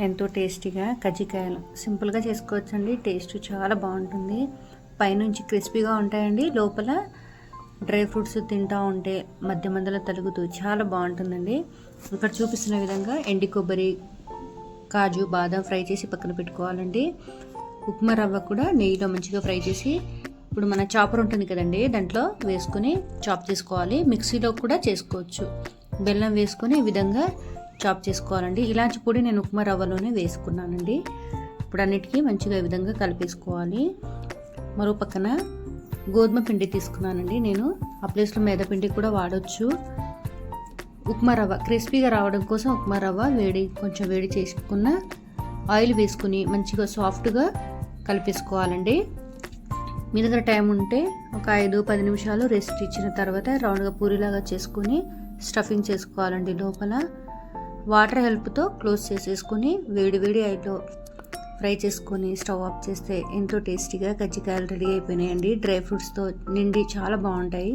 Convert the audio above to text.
ఎంతో టేస్టీగా కజ్జికాయలు సింపుల్గా చేసుకోవచ్చండి. టేస్ట్ చాలా బాగుంటుంది. పైనుంచి క్రిస్పీగా ఉంటాయండి, లోపల డ్రై ఫ్రూట్స్ తింటూ ఉంటే మధ్య మధ్యలో తలుగుతూ చాలా బాగుంటుందండి. ఇక్కడ చూపిస్తున్న విధంగా ఎండి కొబ్బరి, కాజు, బాదం ఫ్రై చేసి పక్కన పెట్టుకోవాలండి. ఉప్మా రవ్వ కూడా నెయ్యిలో మంచిగా ఫ్రై చేసి ఇప్పుడు మన చాపర్ ఉంటుంది కదండి, దాంట్లో వేసుకొని చాప్ చేసుకోవాలి. మిక్సీలో కూడా చేసుకోవచ్చు. బెల్లం వేసుకొని ఈ విధంగా చాప్ చేసుకోవాలండి. ఇలాంటి పొడి నేను ఉప్మా రవ్వలోనే వేసుకున్నానండి. ఇప్పుడు అన్నిటికీ మంచిగా ఈ విధంగా కలిపేసుకోవాలి. మరో పక్కన గోధుమ పిండి తీసుకున్నానండి. నేను ఆ ప్లేస్లో మైదా పిండి కూడా వాడచ్చు. ఉప్మా రవ్వ క్రిస్పీగా రావడం కోసం ఉప్మా రవ్వ కొంచెం వేడి చేసుకున్న ఆయిల్ వేసుకుని మంచిగా సాఫ్ట్గా కలిపేసుకోవాలండి. మీ దగ్గర టైం ఉంటే ఒక 5-10 నిమిషాలు రెస్ట్ ఇచ్చిన తర్వాత రౌండ్గా పూరిలాగా చేసుకుని స్టఫింగ్ చేసుకోవాలండి. లోపల వాటర్ హెల్ప్తో క్లోజ్ చేసేసుకుని వేడి ఆయిల్లో ఫ్రై చేసుకొని స్టవ్ ఆఫ్ చేస్తే ఎంతో టేస్టీగా కజ్జికాయలు రెడీ అయిపోయినాయండి. డ్రై ఫ్రూట్స్తో నిండి చాలా బాగుంటాయి.